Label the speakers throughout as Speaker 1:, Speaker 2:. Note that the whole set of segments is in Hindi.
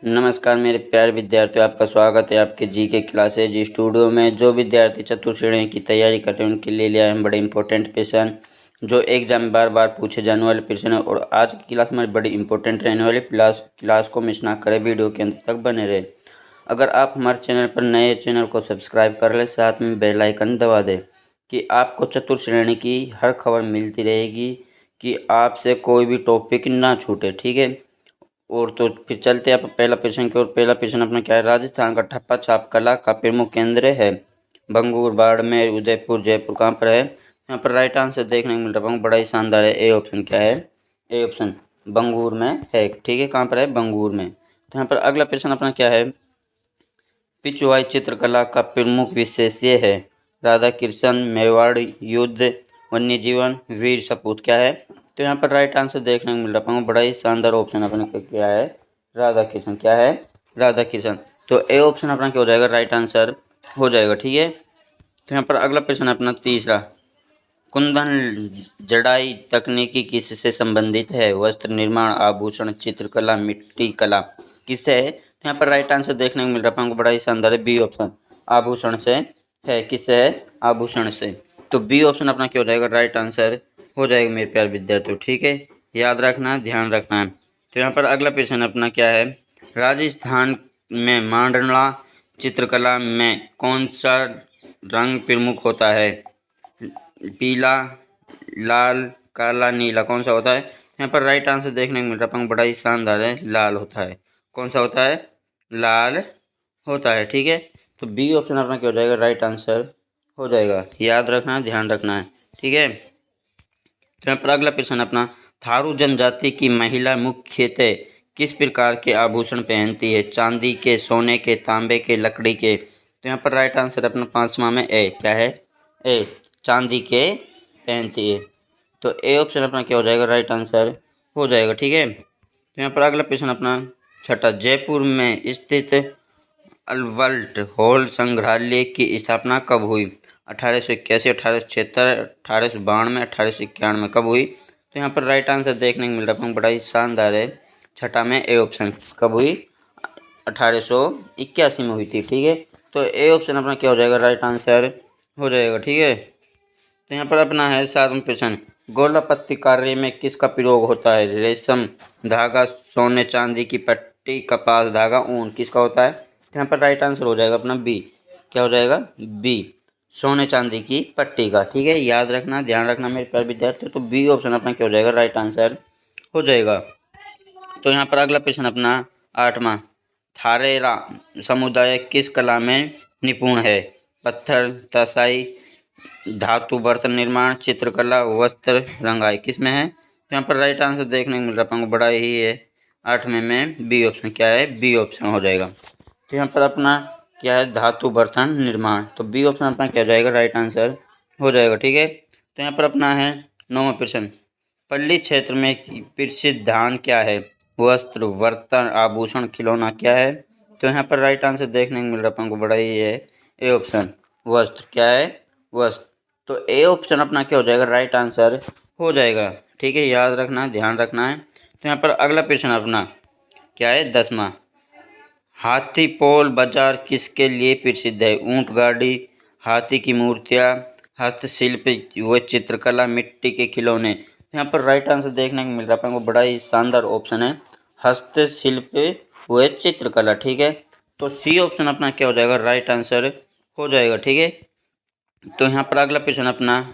Speaker 1: नमस्कार मेरे प्यारे विद्यार्थियों, आपका स्वागत है आपके जी के क्लासेज स्टूडियो में। जो विद्यार्थी चतुर्थ श्रेणी की तैयारी कर रहे हैं उनके लिए लिया है बड़े इंपॉर्टेंट क्वेश्चन जो एग्जाम में बार बार पूछे जाने वाले प्रश्न है। और आज की क्लास में बड़ी इंपॉर्टेंट रहने वाली क्लास को मिस ना करें, वीडियो के अंत तक बने रहे। अगर आप हमारे चैनल पर नए चैनल को सब्सक्राइब कर लें, साथ में बेल आइकन दबा दें कि आपको चतुर्थ श्रेणी की हर खबर मिलती रहेगी, कि आपसे कोई भी टॉपिक ना छूटे। ठीक है, और तो फिर चलते हैं आप पहला प्रश्न की ओर। पहला प्रश्न अपना क्या है? राजस्थान का ठप्पा छाप कला का प्रमुख केंद्र है बंगूर, बाड़मेर, उदयपुर, जयपुर। कहाँ पर है? यहाँ पर राइट आंसर देखने को मिल रहा है, बड़ा ही शानदार है। ए ऑप्शन क्या है? ए ऑप्शन बंगूर में है। ठीक है, कहाँ पर है? बंगूर में। तो यहाँ पर अगला प्रश्न अपना क्या है? पिछवाई चित्रकला का प्रमुख विशेष्य है राधा कृष्ण, मेवाड़ युद्ध, वन्य जीवन, वीर सपूत। क्या है? तो यहाँ पर राइट आंसर देखने को मिल रहा है, बड़ा ही शानदार ऑप्शन अपने क्या है? राधा कृष्ण। क्या है? राधा कृष्ण। तो ए ऑप्शन अपना क्या हो जाएगा? राइट आंसर हो जाएगा। ठीक है, तो यहाँ पर अगला प्रश्न अपना तीसरा, कुंदन जड़ाई तकनीकी किससे संबंधित है? वस्त्र निर्माण, आभूषण, चित्रकला, मिट्टी कला। किससे है? तो यहाँ पर राइट आंसर देखने को मिल रहा है हमको, बड़ा ही शानदार है। बी ऑप्शन आभूषण से है। किससे है? आभूषण से। तो बी ऑप्शन अपना क्या हो जाएगा? राइट आंसर हो जाएगा मेरे प्यारे विद्यार्थियों। ठीक है, याद रखना, ध्यान रखना है। तो यहाँ पर अगला प्रश्न अपना क्या है? राजस्थान में मांडला चित्रकला में कौन सा रंग प्रमुख होता है? पीला, लाल, काला, नीला। कौन सा होता है? यहाँ पर राइट आंसर देखने को मिल रहा है, बड़ा ही शानदार है। लाल होता है। कौन सा होता है? लाल होता है। ठीक है, तो बी ऑप्शन अपना क्या हो जाएगा? राइट आंसर हो जाएगा। याद रखना, ध्यान रखना है। ठीक है, तो यहाँ पर अगला प्रश्न अपना, थारू जनजाति की महिला मुख्यतः किस प्रकार के आभूषण पहनती है? चांदी के, सोने के, तांबे के, लकड़ी के। तो यहाँ पर राइट आंसर अपना पांचवा में ए। क्या है? ए, चांदी के पहनती है। तो ए ऑप्शन अपना क्या हो जाएगा? राइट आंसर हो जाएगा। ठीक है, तो यहाँ पर अगला प्रश्न अपना छठा, जयपुर में स्थित अल्बर्ट हॉल संग्रहालय की स्थापना कब हुई? 1881, 1876, 1892, 1891। कब हुई? तो यहाँ पर राइट आंसर देखने को मिल रहा है, बड़ा ही शानदार है। छठा में ए ऑप्शन। कब हुई? 1881 में हुई थी। ठीक है, तो ए ऑप्शन अपना क्या हो जाएगा? राइट आंसर हो जाएगा। ठीक है, तो यहाँ पर अपना है सातवां प्रश्न, गोलापत्ती कार्य में किसका प्रयोग होता है? रेशम धागा, सोने चांदी की पट्टी, कपास धागा, ऊन। किसका होता है? तो यहाँ पर राइट आंसर हो जाएगा अपना बी। क्या हो जाएगा? बी, सोने चांदी की पट्टी का। ठीक है, याद रखना, ध्यान रखना मेरे प्यारे विद्यार्थी। तो बी ऑप्शन अपना क्या हो जाएगा? राइट आंसर हो जाएगा। तो यहाँ पर अगला प्रश्न अपना आठवां, थारेरा समुदाय किस कला में निपुण है? पत्थर, तसाई, धातु बर्तन निर्माण, चित्रकला, वस्त्र रंगाई। किस में है? तो यहाँ पर राइट आंसर देखने को मिल रहा है, बड़ा ही है। आठवें में बी ऑप्शन। क्या है? बी ऑप्शन हो जाएगा। तो यहाँ पर अपना क्या है? धातु बर्तन निर्माण। तो बी ऑप्शन अपना क्या हो जाएगा? राइट आंसर हो जाएगा। ठीक है, तो यहाँ पर अपना है नौवां प्रश्न, पल्ली क्षेत्र में प्रसिद्ध धान क्या है? वस्त्र, बर्तन, आभूषण, खिलौना। क्या है? तो यहाँ पर राइट आंसर देखने को मिल रहा है हमको, बड़ा ही है। ए ऑप्शन वस्त्र। क्या है? वस्त्र। तो ए ऑप्शन अपना क्या हो जाएगा? राइट आंसर हो जाएगा। ठीक है, याद रखना, ध्यान रखना है। तो यहाँ पर अगला प्रश्न अपना क्या है? 10वां, हाथीपोल बाजार किसके लिए प्रसिद्ध है? ऊंट गाड़ी, हाथी की मूर्तियाँ, हस्तशिल्प व चित्रकला, मिट्टी के खिलौने। यहाँ पर राइट आंसर देखने को मिल रहा है, बड़ा ही शानदार ऑप्शन है, हस्तशिल्प व चित्रकला। ठीक है, तो सी ऑप्शन अपना क्या हो जाएगा? राइट आंसर हो जाएगा। ठीक है, तो यहाँ पर अगला प्रश्न अपना,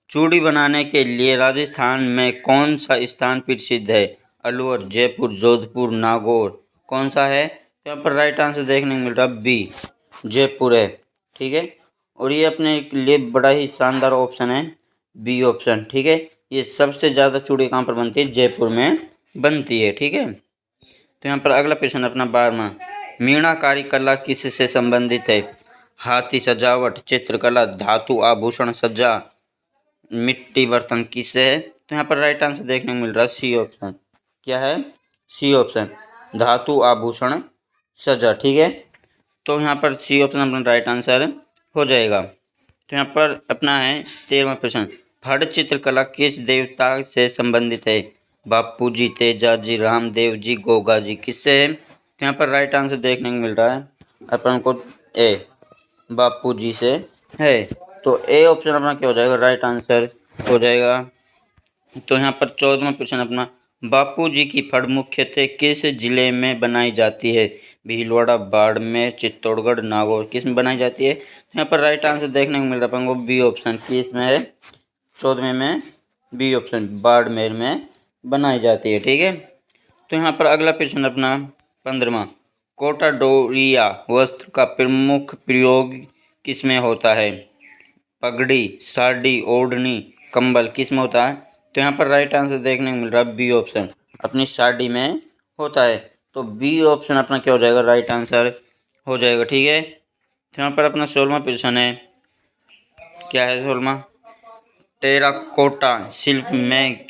Speaker 1: चूड़ी बनाने के लिए राजस्थान में कौन सा स्थान प्रसिद्ध है? अलवर, जयपुर, जोधपुर, नागौर। कौन सा है? तो यहाँ पर राइट आंसर देखने को मिल रहा है बी, जयपुर है। ठीक है, और ये अपने लिए बड़ा ही शानदार ऑप्शन है, बी ऑप्शन। ठीक है, ये सबसे ज़्यादा चूड़ी कहाँ पर बनती है? जयपुर में बनती है। ठीक है, तो यहाँ पर अगला प्रश्न अपना 12वां, मीनाकारी कला किससे संबंधित है? हाथी सजावट, चित्रकला, धातु आभूषण सज्जा, मिट्टी बर्तन। किससे है? तो यहाँ पर राइट आंसर देखने को मिल रहा है सी ऑप्शन। क्या है? सी ऑप्शन, धातु आभूषण सज्जा। ठीक है, तो यहाँ पर सी ऑप्शन अपना राइट आंसर हो जाएगा। तो यहाँ पर अपना है 13वां प्रश्न, फड़ चित्रकला किस देवता से संबंधित है? बापू जी, तेजा जी, रामदेव जी, गोगा जी। किससे है? तो यहाँ पर राइट आंसर देखने को मिल रहा है अपन को ए, बापू जी से है। तो ए ऑप्शन अपना क्या हो जाएगा, राइट आंसर हो जाएगा। तो यहाँ पर 14वां क्वेश्चन अपना, बापू जी की फड़ मुख्यतः किस जिले में बनाई जाती है, भीलवाड़ा, बाड़मेर, चित्तौड़गढ़, नागौर, किस में बनाई जाती है। तो यहाँ पर राइट आंसर देखने को मिल रहा है अपन को बी ऑप्शन, किस में है, 14वें में बी ऑप्शन, बाड़मेर में बनाई जाती है। ठीक है। तो यहाँ पर अगला प्रश्न अपना 15वां, कोटा डोरिया वस्त्र का प्रमुख प्रयोग किस में होता है, पगड़ी, साड़ी, ओढ़नी, कंबल, किस में होता है। तो यहाँ पर राइट आंसर देखने को मिल रहा है बी ऑप्शन, अपनी साड़ी में होता है। तो बी ऑप्शन अपना क्या हो जाएगा, राइट आंसर हो जाएगा। ठीक है। तो यहाँ पर अपना 16वां प्रश्न है, क्या है 16वां, टेराकोटा शिल्प में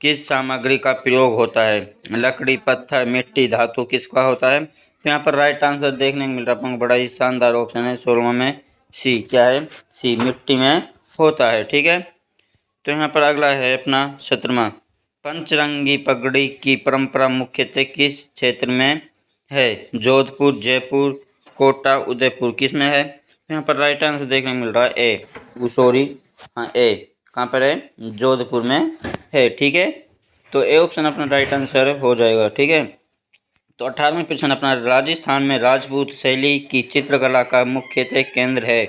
Speaker 1: किस सामग्री का प्रयोग होता है, लकड़ी, पत्थर, मिट्टी, धातु, किसका होता है। तो यहाँ पर राइट आंसर देखने को मिल रहा है बड़ा ही शानदार ऑप्शन है 16वां में सी, क्या है, सी, मिट्टी में होता है। ठीक है। तो यहाँ पर अगला है अपना 17वां, पंचरंगी पगड़ी की परंपरा मुख्यतः किस क्षेत्र में है, जोधपुर, जयपुर, कोटा, उदयपुर, किस में है। तो यहाँ पर राइट आंसर देखने को मिल रहा है ए, सॉरी, हाँ ए, कहाँ पर है, जोधपुर में है। ठीक है। तो ए ऑप्शन अपना राइट आंसर हो जाएगा। ठीक है। तो 18वां प्रश्न अपना, राजस्थान में राजपूत शैली की चित्रकला का मुख्यतः केंद्र है,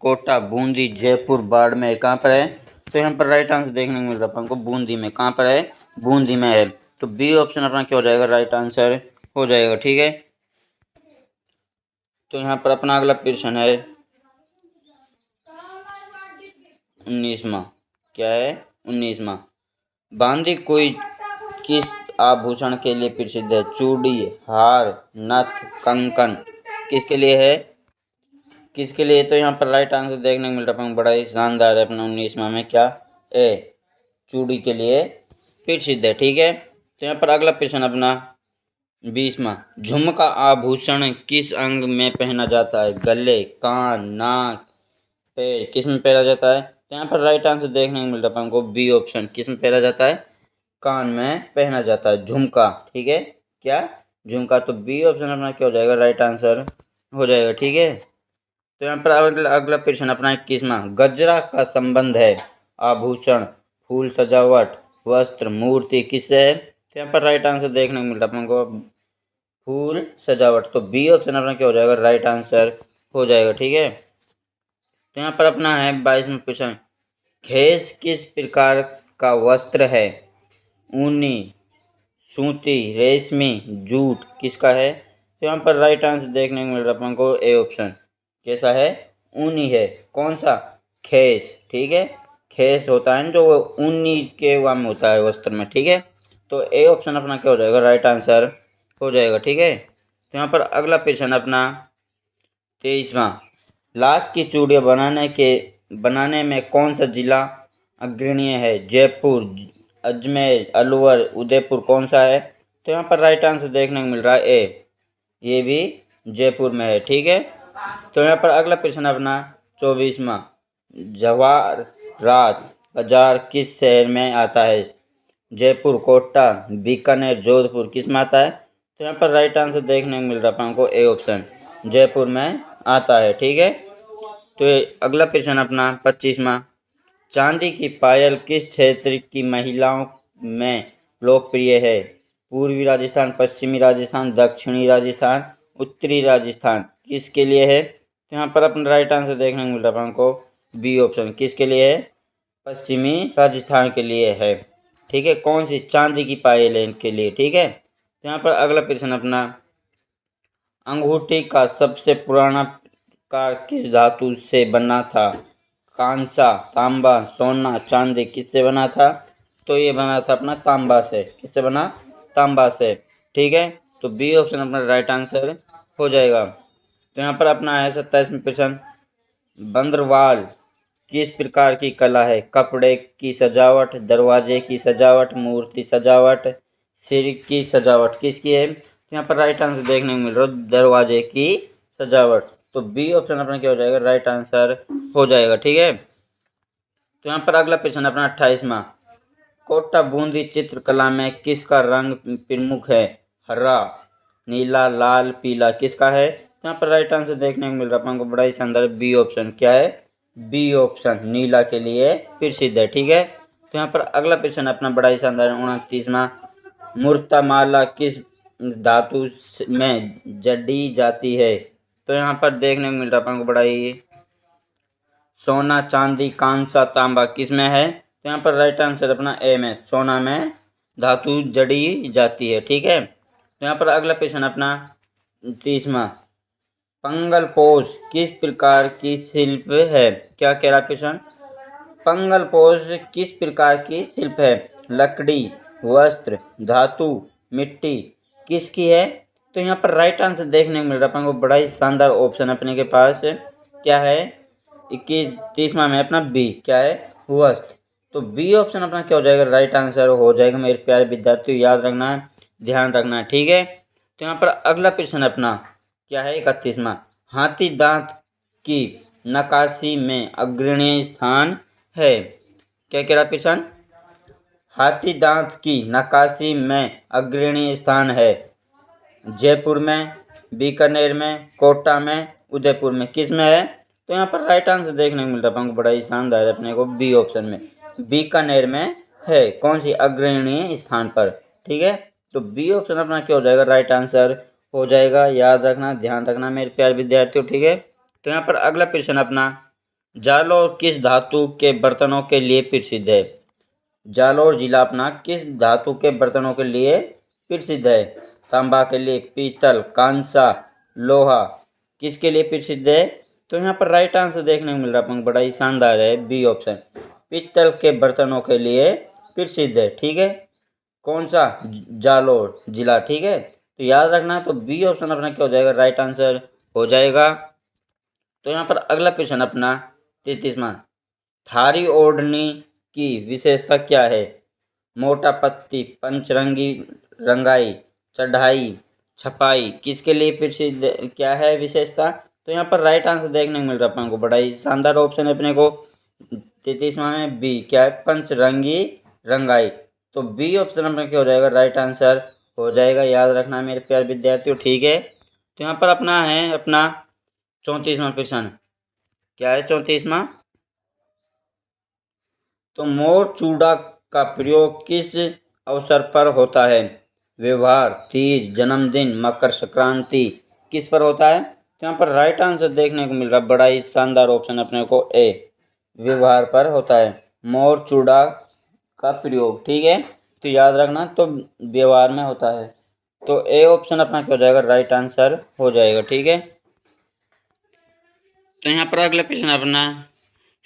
Speaker 1: कोटा, बूंदी, जयपुर, बाड़मेर, कहाँ पर है। तो यहाँ पर राइट आंसर देखने को मिल रहा है अपन को बूंदी में, कहाँ पर है, बूंदी में है। तो बी ऑप्शन अपना क्या हो जाएगा, राइट आंसर हो जाएगा। ठीक है। तो यहाँ पर अपना अगला प्रश्न है 19वां, क्या है, 19वां, बांदी कोई किस आभूषण के लिए प्रसिद्ध है, चूड़ी, हार, नथ, कंकन, किसके लिए है, किसके लिए। तो यहाँ पर राइट आंसर देखने को मिल रहा है बड़ा ही शानदार है अपना 19वां में, क्या, ए, चूड़ी के लिए प्रसिद्ध है। ठीक है। तो यहाँ पर अगला प्रश्न अपना 20वां, झुमका आभूषण किस अंग में पहना जाता है, गले, कान, नाक, पैर, किस में पहना जाता है। तो यहाँ पर राइट आंसर देखने को मिल रहा है हमको बी ऑप्शन, किस में पहना जाता है, कान में पहना जाता है झुमका। ठीक है, क्या, झुमका। तो बी ऑप्शन अपना क्या हो जाएगा, राइट आंसर हो जाएगा। ठीक है। तो यहाँ पर अगला प्रश्न अपना 21वां, गजरा का संबंध है आभूषण, फूल, सजावट, वस्त्र, मूर्ति, किससे है। तो यहाँ पर राइट आंसर देखने को मिल रहा है अपन को फूल, सजावट। तो बी ऑप्शन अपना क्या हो जाएगा, राइट आंसर हो जाएगा। ठीक है। तो यहाँ पर अपना है 22वां प्रश्न, खेस किस प्रकार का वस्त्र है, ऊनी, सूती, रेशमी, जूट, किसका है। तो यहाँ पर राइट आंसर देखने को मिल रहा है अपन को ए ऑप्शन, कैसा है, ऊनी है। कौन सा, खेस। ठीक है, खेस होता है जो ऊनी के वहाँ में होता है वस्त्र में। ठीक है। तो ए ऑप्शन अपना क्या हो जाएगा, राइट आंसर हो जाएगा। ठीक है। तो यहाँ पर अगला प्रश्न अपना 23वां, लाख की चूड़ियाँ बनाने में कौन सा जिला अग्रणीय है, जयपुर, अजमेर, अलवर, उदयपुर, कौन सा है। तो यहाँ पर राइट आंसर देखने को मिल रहा है ए, ये भी जयपुर में है। ठीक है। तो यहाँ पर अगला प्रश्न अपना 24वां, जवाहरात बाजार किस शहर में आता है, जयपुर, कोटा, बीकानेर, जोधपुर, किस में आता है। तो यहाँ पर राइट आंसर देखने को मिल रहा है हमको ए ऑप्शन, जयपुर में आता है। ठीक है। तो अगला प्रश्न अपना 25वां, चांदी की पायल किस क्षेत्र की महिलाओं में लोकप्रिय है, पूर्वी राजस्थान, पश्चिमी राजस्थान, दक्षिणी राजस्थान, उत्तरी राजस्थान, किसके लिए है। तो यहाँ पर अपना राइट आंसर देखने को मिल रहा है हमको बी ऑप्शन, किसके लिए है, पश्चिमी राजस्थान के लिए है। ठीक है, कौन सी, चांदी की पायल है इनके लिए। ठीक है। तो यहाँ पर अगला प्रश्न अपना, अंगूठी का सबसे पुराना कार किस धातु से बना था, कांसा, तांबा, सोना, चांदी, किससे बना था। तो ये बना था अपना तांबा से, किससे बना, तांबा से। ठीक है। तो बी ऑप्शन अपना राइट आंसर हो जाएगा। तो यहाँ पर अपना है 27वां प्रश्न, बंदरवाल किस प्रकार की कला है, कपड़े की सजावट, दरवाजे की सजावट, मूर्ति सजावट, सिर की सजावट, किसकी है। तो यहाँ पर राइट आंसर देखने को मिल रहा है दरवाजे की सजावट। तो बी ऑप्शन अपना क्या हो जाएगा, राइट आंसर हो जाएगा। ठीक है। तो यहाँ पर अगला प्रश्न अपना 28वां, कोटा बूंदी चित्रकला में किसका रंग प्रमुख है, हरा, नीला, लाल, पीला किसका है? तो यहाँ पर राइट आंसर देखने को मिल रहा है अपन को बड़ा ही शानदार, बी ऑप्शन। क्या है? बी ऑप्शन, नीला के लिए प्रसिद्ध है। ठीक है, तो यहाँ पर अगला प्रश्न अपना बड़ा ही शानदार 29वां, मूर्तमाला किस धातु में जड़ी जाती है? तो यहाँ पर देखने को मिल रहा है अपन को बड़ा ही, सोना, चांदी, कांसा, तांबा किस में है? तो यहाँ पर राइट आंसर अपना ए में, सोना में धातु जड़ी जाती है। ठीक है, तो यहाँ पर अगला प्रश्न अपना 30वां, पंगल पोष किस प्रकार की शिल्प है? क्या कह रहा प्रश्न? पंगल पोष किस प्रकार की शिल्प है? लकड़ी, वस्त्र, धातु, मिट्टी किसकी है? तो यहाँ पर राइट आंसर देखने को मिल रहा है अपन को बड़ा ही शानदार ऑप्शन अपने के पास। क्या है? 30वां में अपना बी। क्या है? वस्त्र। तो बी ऑप्शन अपना क्या हो जाएगा? राइट आंसर हो जाएगा मेरे प्यारे विद्यार्थियों, याद रखना है, ध्यान रखना है। ठीक है, तो यहाँ पर अगला प्रश्न अपना क्या है? 31वां, हाथी दांत की नक्काशी में अग्रणी स्थान है। क्या कह रहा प्रश्न? हाथी दांत की नक्काशी में अग्रणी स्थान है। जयपुर में, बीकानेर में, कोटा में, उदयपुर में किस में है? तो यहाँ पर राइट आंसर देखने को मिल रहा है बड़ा ही शानदार अपने को, बी ऑप्शन में, बीकानेर में है। कौन सी? अग्रणी स्थान पर। ठीक है, तो बी ऑप्शन अपना क्या हो जाएगा? राइट आंसर हो जाएगा, याद रखना, ध्यान रखना मेरे प्यारे विद्यार्थियों। ठीक है, तो यहाँ पर अगला प्रश्न अपना, जालौर किस धातु के बर्तनों के लिए प्रसिद्ध है? जालौर जिला अपना किस धातु के बर्तनों के लिए प्रसिद्ध है? तांबा के लिए, पीतल, कांसा, लोहा किसके लिए प्रसिद्ध है? तो यहाँ पर राइट आंसर देखने को मिल रहा है बड़ा ही शानदार है, बी ऑप्शन, पीतल के बर्तनों के लिए प्रसिद्ध है। ठीक है, कौन सा? जालौर जिला। ठीक है, तो याद रखना, तो बी ऑप्शन अपना क्या हो जाएगा? राइट आंसर हो जाएगा। तो यहाँ पर अगला प्रश्न अपना 33वां, थारी ओढ़नी की विशेषता क्या है? मोटा पत्ती, पंचरंगी रंगाई, चढ़ाई, छपाई किसके लिए प्रसिद्ध क्या है विशेषता? तो यहाँ पर राइट आंसर देखने को मिल रहा है अपन को बड़ा ही शानदार ऑप्शन है अपने को 33वां में बी। क्या है? पंचरंगी रंगाई। तो बी ऑप्शन अपना क्या हो जाएगा? राइट आंसर हो जाएगा, याद रखना मेरे प्यारे विद्यार्थियों। ठीक है, तो यहाँ पर अपना है अपना 34वां प्रश्न। क्या है 34वां? तो मोर चूड़ा का प्रयोग किस अवसर पर होता है? व्यवहार, तीज, जन्मदिन, मकर संक्रांति किस पर होता है? तो यहाँ पर राइट आंसर देखने को मिल रहा है बड़ा ही शानदार ऑप्शन अपने को ए, व्यवहार पर होता है मोर चूड़ा का प्रयोग। ठीक है, तो याद रखना, तो व्यवहार में होता है, तो ए ऑप्शन अपना क्या हो जाएगा? राइट आंसर हो जाएगा। ठीक है, तो यहाँ पर अगला प्रश्न अपना,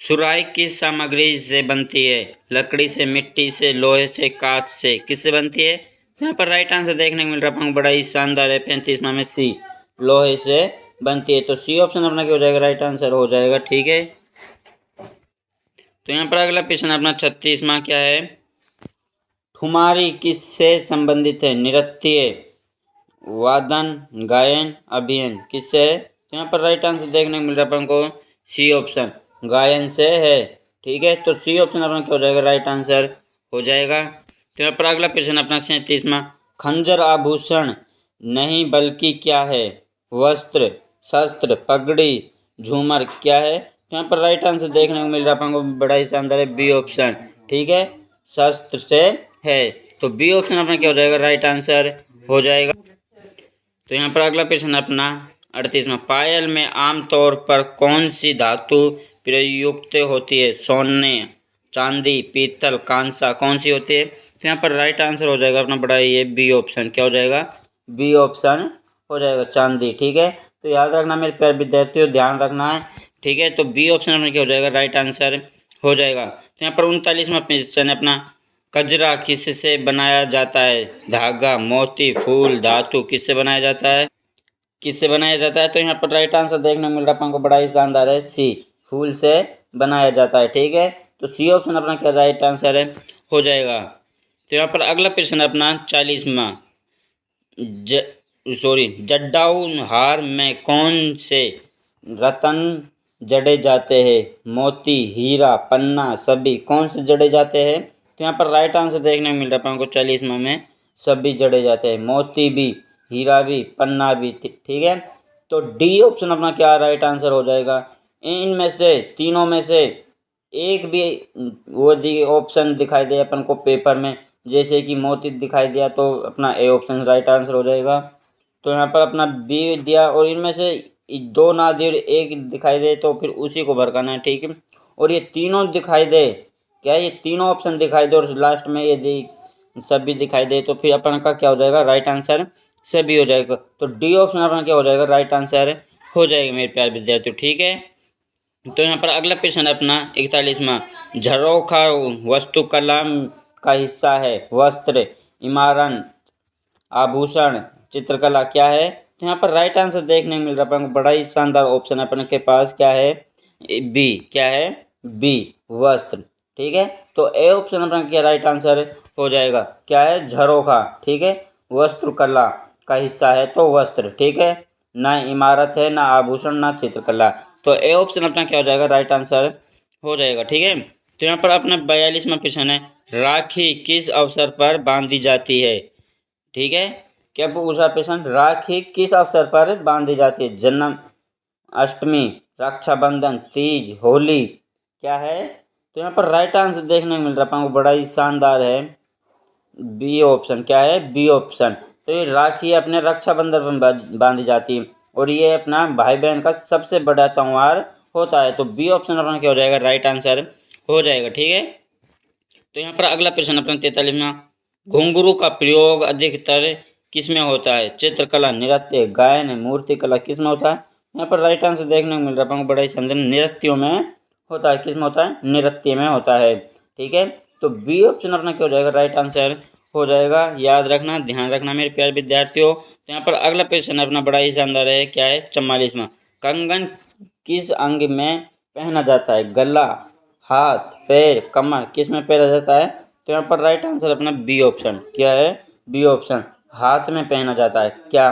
Speaker 1: सुराही किस सामग्री से बनती है? लकड़ी से, मिट्टी से, लोहे से, कांच से किससे बनती है? तो यहाँ पर राइट आंसर देखने को मिल रहा है बड़ा ही शानदार है 35वां में सी, लोहे से बनती है। तो सी ऑप्शन अपना क्या हो जाएगा? राइट आंसर हो जाएगा। ठीक है, तो यहाँ पर अगला प्रश्न अपना 36वां क्या है? ठुमारी किससे संबंधित है? नृत्य, वादन, गायन, अभिनय किससे है? तो यहाँ पर राइट आंसर देखने को मिल रहा है अपन को सी ऑप्शन, गायन से है। ठीक है, तो सी ऑप्शन अपना क्या हो जाएगा? राइट आंसर हो जाएगा। तो यहाँ पर अगला प्रश्न अपना 37वां, खंजर आभूषण नहीं बल्कि क्या है? वस्त्र, शस्त्र, पगड़ी, झूमर क्या है? तो यहाँ पर राइट आंसर देखने को मिल रहा है अपन को बड़ा ही शानदार है, बी ऑप्शन। ठीक है, शस्त्र से है, तो बी ऑप्शन अपना क्या हो जाएगा? राइट आंसर हो जाएगा। तो यहाँ पर अगला प्रश्न अपना 38वां, पायल में आमतौर पर कौन सी धातु प्रयुक्त होती है? सोने, चांदी, पीतल, कांसा कौन सी होती है? तो यहाँ पर राइट आंसर हो जाएगा अपना बड़ा ये बी ऑप्शन। क्या हो जाएगा? बी ऑप्शन हो जाएगा, चांदी। ठीक है, तो याद रखना मेरे प्यारे विद्यार्थियों, ध्यान रखना है। ठीक है, तो बी ऑप्शन में क्या हो जाएगा? राइट आंसर हो जाएगा। तो यहाँ पर 39वां प्रश्न अपना, कजरा किससे बनाया जाता है? धागा, मोती, फूल, धातु किससे बनाया जाता है? किससे बनाया जाता है? तो यहाँ पर राइट आंसर देखने को मिल रहा है अपन को बड़ा ही शानदार है, सी, फूल से बनाया जाता है। ठीक है, तो सी ऑप्शन अपना क्या राइट आंसर है हो जाएगा। तो यहाँ पर अगला प्रश्न अपना 40वां, जड्डाऊ हार में कौन से रत्न जड़े जाते हैं? मोती, हीरा, पन्ना, सभी कौन से जड़े जाते हैं? तो यहाँ पर राइट आंसर देखने को मिल रहा है अपन को 40वां में सब भी जड़े जाते हैं, मोती भी, हीरा भी, पन्ना भी। ठीक है, तो डी ऑप्शन अपना क्या राइट आंसर हो जाएगा। इनमें से तीनों में से एक भी वो ऑप्शन दिखाई दे अपन को पेपर में, जैसे कि मोती दिखाई दिया, तो अपना ए ऑप्शन राइट आंसर हो जाएगा। तो यहाँ पर अपना बी दिया, और इनमें से दो ना दे और एक दिखाई दे, तो फिर उसी को भरकाना है। ठीक है, और ये तीनों दिखाई दे, क्या ये तीनों ऑप्शन दिखाई दे और लास्ट में ये सभी दिखाई दे, तो फिर अपन का क्या हो जाएगा राइट आंसर सभी हो जाएगा। तो डी ऑप्शन अपना क्या हो जाएगा राइट आंसर हो जाएगा मेरे प्यारे विद्यार्थियों। ठीक है, तो यहाँ पर अगला प्रश्न अपना 41वां, झरोखा वास्तुकला का हिस्सा है, वस्त्र, इमारत, आभूषण, चित्रकला क्या है। तो यहाँ पर राइट आंसर देखने को मिल रहा है, बड़ा ही शानदार ऑप्शन अपने के पास क्या है, बी। क्या है, बी, वस्त्र। ठीक है, तो ए ऑप्शन अपना क्या राइट आंसर हो जाएगा, क्या है, झरोखा। ठीक है, वस्त्रकला का हिस्सा है तो वस्त्र। ठीक है, ना इमारत है, ना आभूषण, ना चित्रकला। तो ए ऑप्शन अपना क्या हो जाएगा राइट आंसर हो जाएगा। ठीक है, तो यहाँ पर अपना 42वां प्रश्न है, राखी किस अवसर पर बांधी जाती है। ठीक है, क्या पूछा प्रश्न, राखी किस अवसर पर बांधी जाती है, जन्म अष्टमी, रक्षाबंधन, तीज, होली क्या है। तो यहाँ पर राइट आंसर देखने को मिल रहा है, बड़ा ही शानदार है, बी ऑप्शन। क्या है, बी ऑप्शन। तो ये राखी अपने रक्षाबंधन पर बांधी जाती है, और ये अपना भाई बहन का सबसे बड़ा त्यौहार होता है। तो बी ऑप्शन अपना क्या हो जाएगा राइट आंसर हो जाएगा। ठीक है, तो यहाँ पर अगला प्रश्न अपना 43वां, घुंघरू का प्रयोग अधिकतर किसमें होता है, चित्रकला, नृत्य, गायन, मूर्तिकला किसमें होता है। यहाँ पर राइट आंसर देखने को मिल रहा है, बड़ा ही सुंदर, नृत्यों में होता है। किसमें होता है, नृत्य में होता है। ठीक है, तो बी ऑप्शन अपना क्या हो जाएगा राइट आंसर हो जाएगा। याद रखना, ध्यान रखना मेरे प्यारे विद्यार्थियों। तो यहाँ पर अगला प्रश्न अपना बड़ा ही शानदार है, क्या है, 44वां, कंगन किस अंग में पहना जाता है, गला, हाथ, पैर, कमर किस में पहना जाता है। तो यहाँ पर राइट आंसर अपना बी ऑप्शन। क्या है, बी ऑप्शन, हाथ में पहना जाता है, क्या,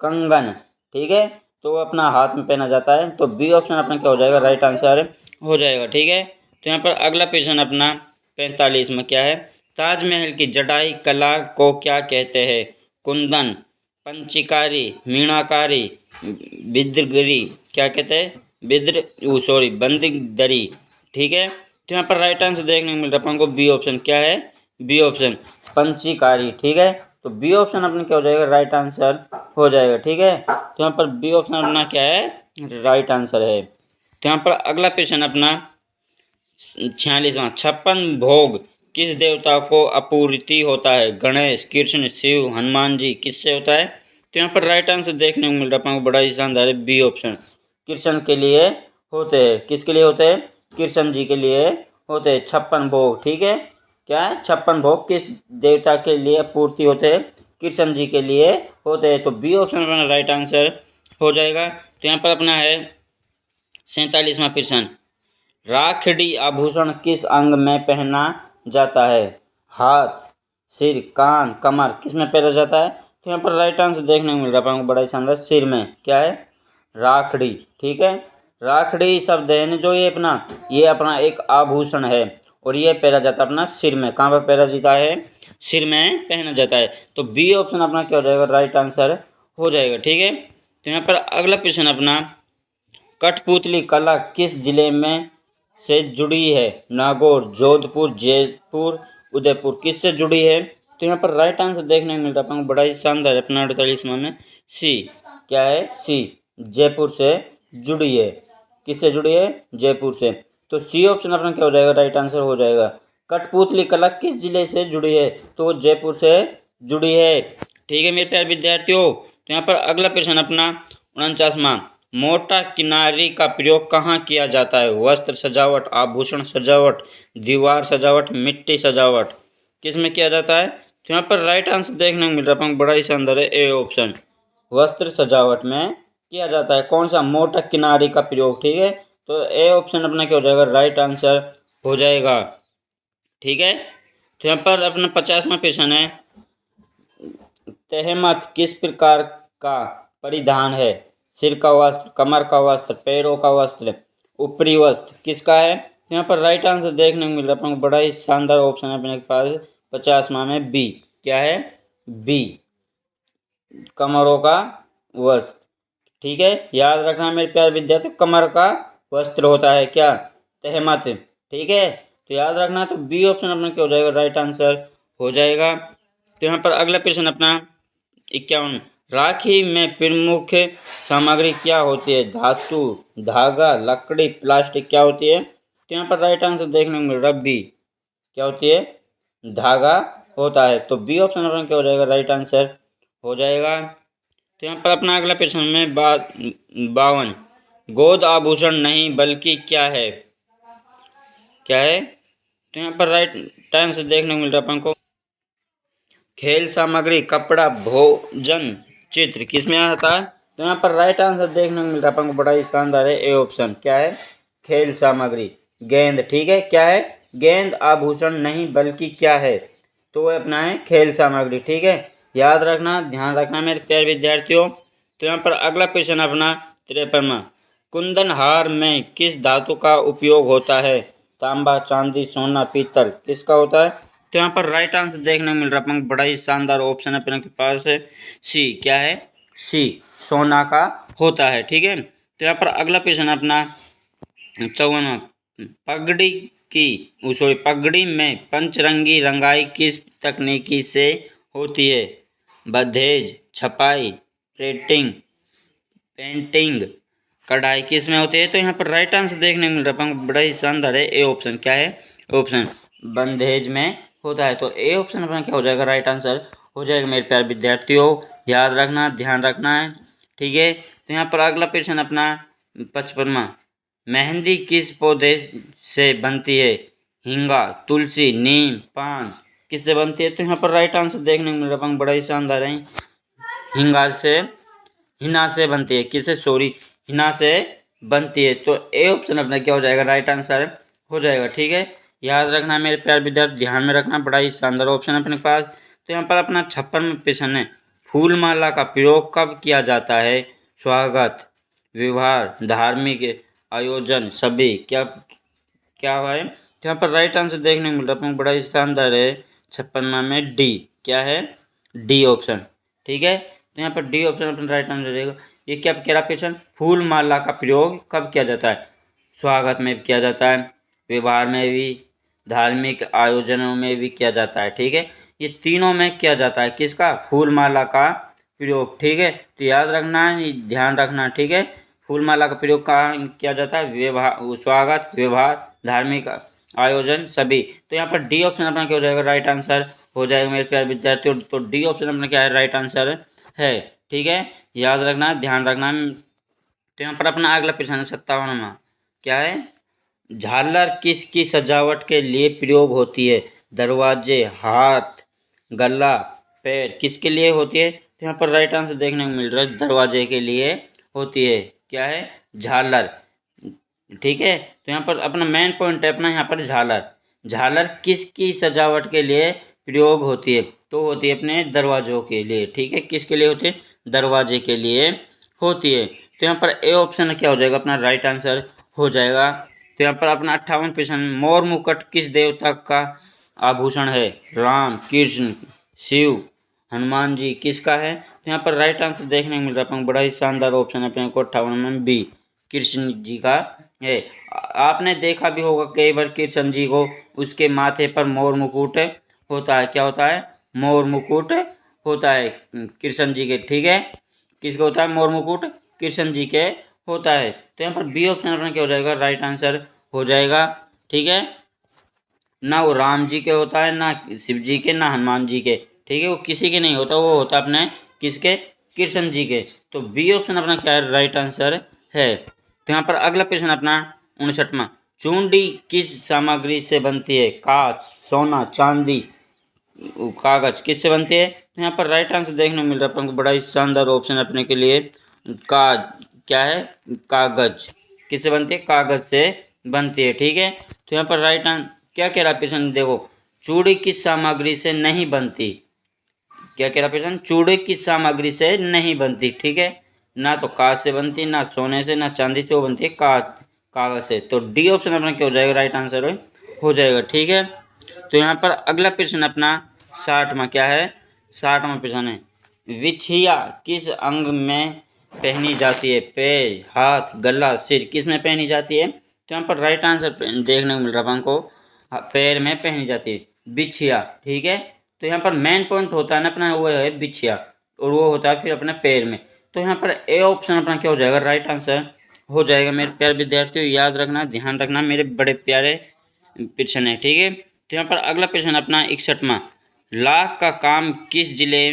Speaker 1: कंगन। ठीक है, तो अपना हाथ में पहना जाता है, तो बी ऑप्शन अपना क्या हो जाएगा राइट आंसर हो जाएगा। ठीक है, तो यहाँ पर अगला प्रश्न अपना 45 में क्या है, ताजमहल की जड़ाई कला को क्या कहते हैं, कुंदन, पंचकारी, मीनाकारी, बिद्रगिरी क्या कहते हैं, बंदिदरी। ठीक है, तो यहाँ पर राइट आंसर देखने को मिल रहा है आपको बी ऑप्शन। क्या है, बी ऑप्शन, पंचकारी। ठीक है, तो बी ऑप्शन अपना क्या हो जाएगा राइट आंसर हो जाएगा। ठीक है, तो यहाँ पर बी ऑप्शन अपना क्या है राइट आंसर है। तो यहाँ पर अगला क्वेश्चन अपना 46वां, 56 भोग किस देवता को आपूर्ति होता है, गणेश, कृष्ण, शिव, हनुमान जी किससे होता है। तो यहाँ पर राइट आंसर देखने को मिल रहा है, बड़ा ही शानदार है, बी ऑप्शन, कृष्ण के लिए होते हैं। किसके लिए होते हैं, कृष्ण जी के लिए होते हैं 56 भोग। ठीक है, क्या है, 56 भोग किस देवता के लिए पूर्ति होते हैं, कृष्ण जी के लिए होते हैं। तो बी ऑप्शन अपना राइट आंसर हो जाएगा। तो यहाँ पर अपना है 47वां प्रश्न, राखड़ी आभूषण किस अंग में पहना जाता है, हाथ, सिर, कान, कमर किस में पहना जाता है। तो यहाँ पर राइट आंसर देखने को मिल रहा है बड़ा ही शानदार, सिर में। क्या है, राखड़ी। ठीक है, राखड़ी शब्द है जो ये अपना एक आभूषण है, और ये पहना जाता है अपना सिर में। कहाँ पर पहना जाता है, सिर में पहना जाता है। तो बी ऑप्शन अपना क्या हो जाएगा राइट आंसर हो जाएगा। ठीक है, तो यहाँ पर अगला प्रश्न अपना, कठपुतली कला किस जिले में से जुड़ी है, नागौर, जोधपुर, जयपुर, उदयपुर किससे जुड़ी है। तो यहाँ पर राइट आंसर देखने को मिल रहा है बड़ा ही शानदार अपना 48वां में सी। क्या है, सी, जयपुर से जुड़ी है। किससे जुड़ी है, जयपुर से। तो सी ऑप्शन अपना क्या हो जाएगा राइट आंसर हो जाएगा। कठपुतली कला किस जिले से जुड़ी है, तो वो जयपुर से जुड़ी है। ठीक है मेरे प्यारे विद्यार्थियों, तो यहाँ पर अगला प्रश्न अपना 49वां, मोटा किनारी का प्रयोग कहाँ किया जाता है, वस्त्र सजावट, आभूषण सजावट, दीवार सजावट, मिट्टी सजावट किस में किया जाता है। तो यहाँ पर राइट आंसर देखने को मिल रहा है बड़ा ही शानदार है, ए ऑप्शन, वस्त्र सजावट में किया जाता है। कौन सा, मोटा किनारी का प्रयोग। ठीक है, तो ए ऑप्शन अपना क्या हो जाएगा राइट आंसर हो जाएगा। ठीक है, तो यहाँ पर अपना 50वां प्रश्न है, तहमत किस प्रकार का परिधान है, सिर का वस्त्र, कमर का वस्त्र, पैरों का वस्त्र, ऊपरी वस्त्र किसका है। तो यहाँ पर राइट आंसर देखने को मिल रहा है बड़ा ही शानदार ऑप्शन है अपने पास 50वां में बी। क्या है, बी, कमरों का वस्त्र। ठीक है, याद रखना मेरे प्यारे विद्यार्थी, कमर का वस्त्र होता है क्या? तहमत। ठीक है, तो याद रखना, तो बी ऑप्शन अपना क्या हो जाएगा? राइट आंसर हो जाएगा। तो यहाँ पर अगला प्रश्न अपना 51, राखी में प्रमुख सामग्री क्या होती है? धातु, धागा, लकड़ी, प्लास्टिक क्या होती है? तो यहाँ पर राइट आंसर देखने को मिल रहा है बी, क्या होती है? धागा होता है। तो बी ऑप्शन अपना क्या हो जाएगा? राइट आंसर हो जाएगा। तो यहाँ पर अपना अगला प्रश्न में 52, गोद आभूषण नहीं बल्कि क्या है? क्या है? तो यहाँ पर राइट टाइम से देखने को मिल रहा है अपन को, खेल सामग्री, कपड़ा, भोजन, चित्र, किसमें आता है? तो यहाँ पर राइट आंसर देखने को मिल रहा है अपन को, बड़ा ही शानदार है, ए ऑप्शन। क्या है? खेल सामग्री, गेंद। ठीक है, क्या है? गेंद आभूषण नहीं बल्कि क्या है? तो वह अपना है खेल सामग्री। ठीक है, याद रखना, ध्यान रखना मेरे प्यारे विद्यार्थियों। तो यहाँ पर अगला प्रश्न अपना 53, कुंदन हार में किस धातु का उपयोग होता है? तांबा, चांदी, सोना, पीतल, किसका होता है? तो यहाँ पर राइट आंसर देखने को मिल रहा है, बड़ा ही शानदार ऑप्शन है अपने के पास है, सी। क्या है? सी, सोना का होता है। ठीक है, तो यहाँ पर अगला प्रश्न अपना 54, पगड़ी पगड़ी में पंचरंगी रंगाई किस तकनीकी से होती है? बधेज, छपाई, पेंटिंग, कढ़ाई, किस में होती है? तो यहाँ पर राइट आंसर देखने को मिल रहा है, बड़ा ही शानदार है, ए ऑप्शन। क्या है? ऑप्शन बंधेज में होता है। तो ए ऑप्शन अपना क्या हो जाएगा? राइट आंसर हो जाएगा मेरे प्यारे विद्यार्थियों, याद रखना, ध्यान रखना है। ठीक है, तो यहाँ पर अगला प्रश्न अपना 55, मेहंदी किस पौधे से बनती है? हिंगा, तुलसी, नीम, पान, किससे बनती है? तो यहाँ पर राइट आंसर देखने को मिल रहा है, बड़ा ही शानदार है, हिना से बनती है। किससे? सॉरी, हिना से बनती है। तो ए ऑप्शन अपना क्या हो जाएगा? राइट आंसर हो जाएगा। ठीक है, याद रखना मेरे प्यारे विद्यार्थी, ध्यान में रखना, बड़ा ही शानदार ऑप्शन है अपने पास। तो यहाँ पर अपना 56 प्रश्न है, फूलमाला का प्रयोग कब किया जाता है? स्वागत, विवाह, धार्मिक आयोजन, सभी, क्या क्या है? तो यहाँ पर राइट आंसर देखने को मिल रहा है, बड़ा ही शानदार है, 56 में डी। क्या है? D option. ठीक है, तो यहाँ पर डी ऑप्शन अपना राइट आंसर रहेगा। ये क्या कह रहा क्वेश्चन? फूल माला का प्रयोग कब किया जाता है? स्वागत में किया जाता है, विवाह में भी, धार्मिक आयोजनों में भी किया जाता है। ठीक है, ये तीनों में किया जाता है, किसका? फूल माला का प्रयोग। ठीक है, तो याद रखना, ध्यान रखना। ठीक है, फूल माला का प्रयोग कहाँ किया जाता है? विवाह, स्वागत, विवाह, धार्मिक आयोजन, सभी। तो यहाँ पर डी ऑप्शन अपना क्या हो जाएगा? राइट आंसर हो जाएगा मेरे प्यारे विद्यार्थियों। तो डी ऑप्शन अपना क्या है? राइट आंसर है। ठीक है, याद रखना, ध्यान रखना। तो यहाँ पर अपना अगला प्रश्न है 57वां, क्या है? झालर किसकी सजावट के लिए प्रयोग होती है? दरवाजे, हाथ, गला, पैर, किसके लिए होती है? तो यहाँ पर राइट आंसर देखने को मिल रहा है, दरवाजे के लिए होती है। क्या है? झालर। ठीक है, तो यहाँ पर अपना मेन पॉइंट है अपना यहाँ पर झालर। झालर किसकी सजावट के लिए प्रयोग होती है? तो होती है अपने दरवाजों के लिए। ठीक है, किसके लिए होती है? दरवाजे के लिए होती है। तो यहाँ पर ए ऑप्शन क्या हो जाएगा? अपना राइट आंसर हो जाएगा। तो यहाँ पर अपना 58 प्रश्न, मोर मुकुट किस देवता का आभूषण है? राम, कृष्ण, शिव, हनुमान जी, किसका है? तो यहाँ पर राइट आंसर देखने को मिल रहा है, बड़ा ही शानदार ऑप्शन है अपने को 58 में बी, कृष्ण जी का है। आपने देखा भी होगा कई बार कृष्ण जी को, उसके माथे पर मोर मुकुट होता है। क्या होता है? मोर मुकुट होता है कृष्ण जी के। ठीक है, किसका होता है? मोर मुकुट कृष्ण जी के होता है। तो यहाँ पर बी ऑप्शन अपना क्या हो जाएगा? राइट आंसर हो जाएगा। ठीक है, ना वो राम जी के होता है, ना शिव जी के, ना हनुमान जी के। ठीक है, वो किसी के नहीं होता, वो होता अपने किसके? कृष्ण जी के। तो बी ऑप्शन अपना क्या है? राइट आंसर है। तो यहाँ पर अगला प्रश्न अपना 59वां, चूंडी किस सामग्री से बनती है? कांच, सोना, चांदी, कागज, किससे बनती है? तो यहाँ पर राइट आंसर देखने को मिल रहा है आपको, बड़ा ही शानदार ऑप्शन अपने के लिए, का क्या है? कागज। किससे बनती है? कागज से बनती है। ठीक है, तो यहाँ पर राइट आंसर क्या कह रहा प्रश्न देखो, चूड़ी किस सामग्री से नहीं बनती? क्या कह रहा प्रश्न? चूड़ी किस सामग्री से नहीं बनती? ठीक है, ना तो कांच से बनती, ना सोने से, ना चांदी से, वो बनती है कागज से। तो डी ऑप्शन अपना क्या हो जाएगा? राइट आंसर हो जाएगा। ठीक है, तो यहाँ पर अगला प्रश्न अपना 60वां क्या है? 60वां प्रश्न है, बिछिया किस अंग में पहनी जाती है? पैर, हाथ, गला, सिर, किस में पहनी जाती है? तो यहाँ पर राइट आंसर देखने को मिल रहा है हमको, पैर में पहनी जाती है बिछिया। ठीक है, तो यहाँ पर मेन पॉइंट होता है ना अपना, वो है बिछिया, और वो होता है फिर अपने पैर में। तो यहाँ पर ए ऑप्शन अपना क्या हो जाएगा? राइट आंसर हो जाएगा मेरे प्यारे विद्यार्थियों। याद रखना, ध्यान रखना, मेरे बड़े प्यारे प्रश्न है। ठीक है, तो यहाँ पर अगला प्रश्न अपना 61वां, लाख का काम किस जिले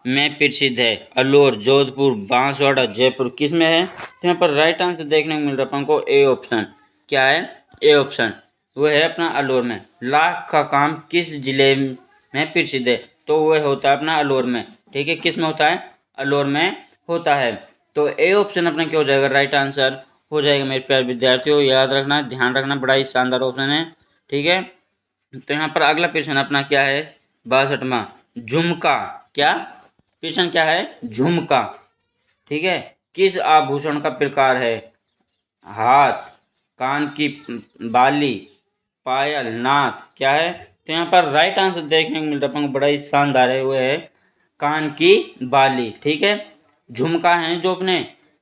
Speaker 1: में प्रसिद्ध है? अलवर, जोधपुर, बांसवाड़ा, जयपुर, किस में है? तो यहाँ पर राइट आंसर देखने को मिल रहा है हमको ए ऑप्शन। क्या है? ए ऑप्शन, वो है अपना अलवर में। लाख का काम किस जिले में प्रसिद्ध है? तो वह होता है अपना अलवर में। ठीक है, किस में होता है? अलवर में होता है। तो ए ऑप्शन अपना क्या हो जाएगा? राइट आंसर हो जाएगा मेरे प्यारे विद्यार्थियों। याद रखना, ध्यान रखना, बड़ा ही शानदार ऑप्शन है। ठीक है, तो यहाँ पर अगला प्रश्न अपना क्या है? 62वां, झुमका। क्या प्रश्न क्या है? झुमका। ठीक है, किस आभूषण का प्रकार है? हाथ, कान की बाली, पायल, नाथ, क्या है? तो यहाँ पर राइट आंसर देखने को मिल रहा है, बड़ा ही शानदार है, वो है कान की बाली। ठीक है, झुमका है जो अपने,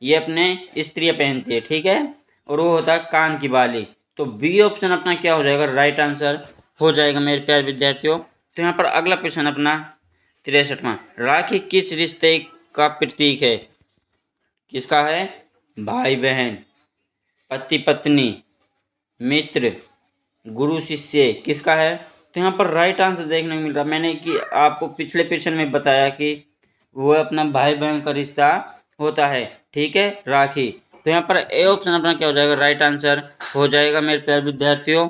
Speaker 1: ये अपने स्त्रियाँ पहनती है। ठीक है, और वो होता है कान की बाली। तो बी ऑप्शन अपना क्या हो जाएगा? राइट आंसर हो जाएगा मेरे प्यारे विद्यार्थियों। तो यहाँ पर अगला प्रश्न अपना 63वां, राखी किस रिश्ते का प्रतीक है? किसका है? भाई बहन, पति पत्नी, मित्र, गुरु शिष्य, किसका है? तो यहाँ पर राइट आंसर देखने को मिल रहा है, मैंने कि आपको पिछले प्रश्न में बताया कि वो अपना भाई बहन का रिश्ता होता है। ठीक है, राखी। तो यहाँ पर ए ऑप्शन अपना क्या हो जाएगा? राइट आंसर हो जाएगा मेरे प्यारे विद्यार्थियों।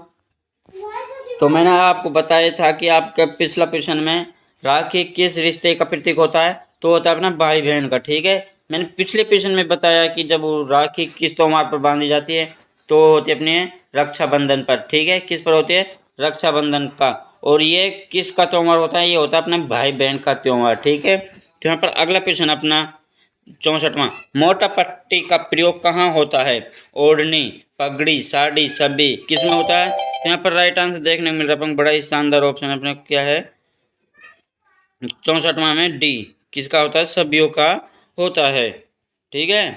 Speaker 1: तो मैंने आपको बताया था कि आपका पिछला प्रश्न में राखी किस रिश्ते का प्रतीक होता है? तो होता है अपना भाई बहन का। ठीक है, मैंने पिछले प्रश्न में बताया कि जब राखी किस त्योहार पर बांधी जाती है तो होती है अपने रक्षाबंधन पर। ठीक है, किस पर होती है? रक्षाबंधन का। और ये किसका त्योहार होता है? ये होता है अपने भाई बहन का त्योहार। ठीक है, तो यहाँ पर अगला प्रश्न अपना 64वां, मोटा पट्टी का प्रयोग कहाँ होता है? ओढ़नी, पगड़ी, साड़ी, सभी, किस में होता है? तो यहाँ पर राइट आंसर देखने को मिल रहा है, बड़ा ही शानदार ऑप्शन अपने क्या है? 64वां में डी, किसका होता है? सभीयों का होता है। ठीक है,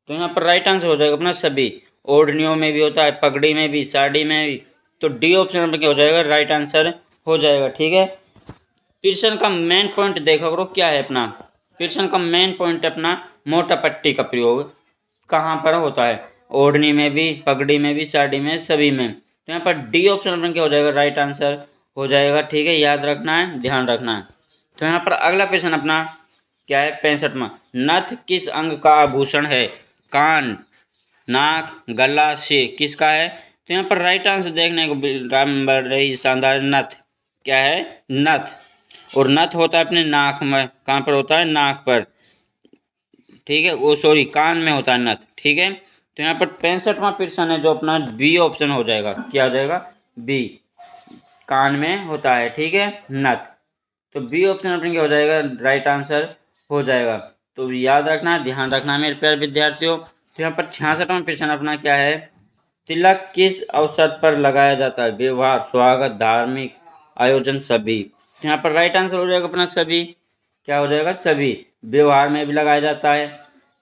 Speaker 1: तो यहाँ पर राइट आंसर हो जाएगा अपना सभी। ओढ़नियों में भी होता है, पगड़ी में भी, साड़ी में भी। तो डी ऑप्शन में क्या हो जाएगा? राइट आंसर हो जाएगा। ठीक है, प्रश्न का मेन पॉइंट देखा करो क्या है अपना। प्रश्न का मेन पॉइंट अपना मोटा पट्टी का प्रयोग कहाँ पर होता है? ओढ़नी में भी, पगड़ी में भी, साड़ी में, सभी में। तो यहाँ पर डी ऑप्शन में क्या हो जाएगा? राइट आंसर हो जाएगा। ठीक है, याद रखना है, ध्यान रखना है। तो यहाँ पर अगला प्रश्न अपना क्या है? 65वां, नथ किस अंग का आभूषण है? कान, नाक, गला, सिर, किसका है? तो यहाँ पर राइट आंसर देखने को बड़ी शानदार, नथ। क्या है? नथ। और नथ होता है अपने नाक में। कहाँ पर होता है? नाक पर। ठीक है, वो सॉरी कान में होता है नथ। ठीक है, तो यहाँ पर 65वां प्रश्न है जो अपना बी ऑप्शन हो जाएगा। क्या हो जाएगा? बी, कान में होता है। ठीक है, नथ। तो बी ऑप्शन अपने क्या हो जाएगा? राइट आंसर हो जाएगा। तो याद रखना, ध्यान रखना मेरे प्यारे विद्यार्थियों। तो यहाँ पर 66वां प्रश्न अपना क्या है? तिलक किस अवसर पर लगाया जाता है? विवाह, स्वागत, धार्मिक आयोजन, सभी। तो यहाँ पर राइट आंसर हो जाएगा अपना सभी। क्या हो जाएगा? सभी। व्यवहार में भी लगाया जाता है,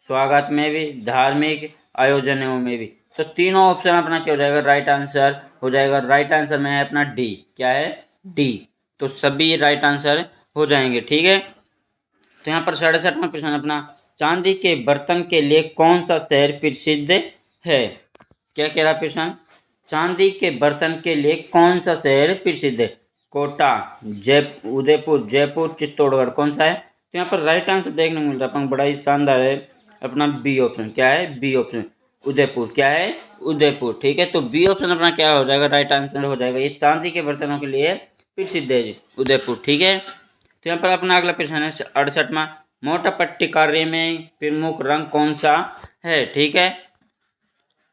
Speaker 1: स्वागत में भी, धार्मिक आयोजनों में भी। तो तीनों ऑप्शन अपना क्या हो जाएगा? राइट आंसर हो जाएगा। राइट आंसर में है अपना डी। क्या है? डी। तो सभी राइट आंसर हो जाएंगे। ठीक है, तो यहाँ पर 67वां प्रश्न अपना, चांदी के बर्तन के लिए कौन सा शहर प्रसिद्ध है? क्या कह रहा प्रश्न? चांदी के बर्तन के लिए कौन सा शहर प्रसिद्ध है? कोटा, उदयपुर, जयपुर, चित्तौड़गढ़, कौन सा है? तो यहाँ पर राइट आंसर देखने को मिल रहा है, बड़ा ही शानदार है अपना बी ऑप्शन। क्या है? B option, Udaipur. क्या है? उदयपुर। ठीक है, तो बी ऑप्शन अपना क्या हो जाएगा? राइट आंसर हो जाएगा। ये चांदी के बर्तनों के लिए प्रसिद्ध है जी, उदयपुर। ठीक है, तो यहाँ पर अपना अगला प्रश्न है 68वां, मोटा पट्टी कार्य में प्रमुख रंग कौन सा है? ठीक है,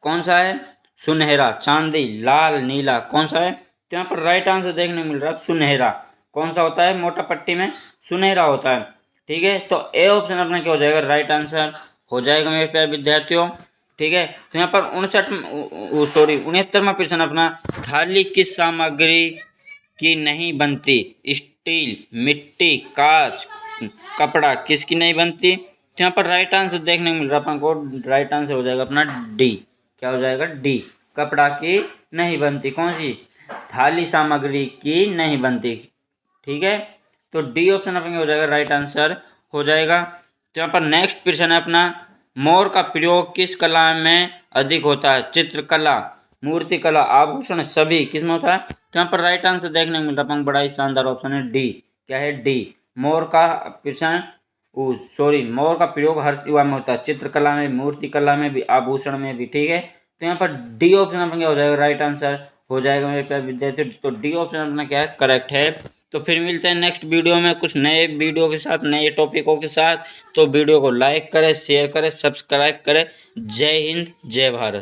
Speaker 1: कौन सा है? सुनहरा, चांदी, लाल, नीला, कौन सा है? तो यहाँ पर राइट आंसर देखने को मिल रहा है सुनहरा। कौन सा होता है मोटा पट्टी में? सुनहरा होता है। ठीक है, तो ए ऑप्शन अपना क्या हो जाएगा? राइट आंसर हो जाएगा मेरे प्यारे विद्यार्थियों। ठीक है, तो यहाँ पर 69वां प्रश्न अपना, थाली किस सामग्री की नहीं बनती? स्टील मिट्टी, कांच, कपड़ा किसकी नहीं बनती? तो यहाँ पर राइट आंसर देखने को मिल रहा है अपन को। राइट आंसर हो जाएगा अपना डी। क्या हो जाएगा? डी। कपड़ा की नहीं बनती। कौन सी? थाली सामग्री की नहीं बनती। ठीक है, तो डी ऑप्शन अपन हो जाएगा राइट आंसर हो जाएगा। तो यहाँ पर नेक्स्ट प्रश्न है अपना, मोर का प्रयोग किस कला में अधिक होता है? चित्रकला, मूर्तिकला, आभूषण, सभी किस में होता है? तो यहाँ पर राइट आंसर देखने को मिलता है बड़ा ही शानदार ऑप्शन है डी। क्या है? डी। मोर का प्रश्न मोर का प्रयोग हर युवा में होता है, चित्रकला में, मूर्तिकला में भी, आभूषण में भी। ठीक है, तो यहाँ पर डी ऑप्शन अपना क्या हो जाएगा? राइट आंसर हो जाएगा मेरे प्यारे विद्यार्थी। तो डी ऑप्शन अपना क्या है? करेक्ट है। तो फिर मिलते हैं नेक्स्ट वीडियो में कुछ नए वीडियो के साथ, नए टॉपिकों के साथ। तो वीडियो को लाइक करें, शेयर करें, सब्सक्राइब करें। जय हिंद, जय भारत।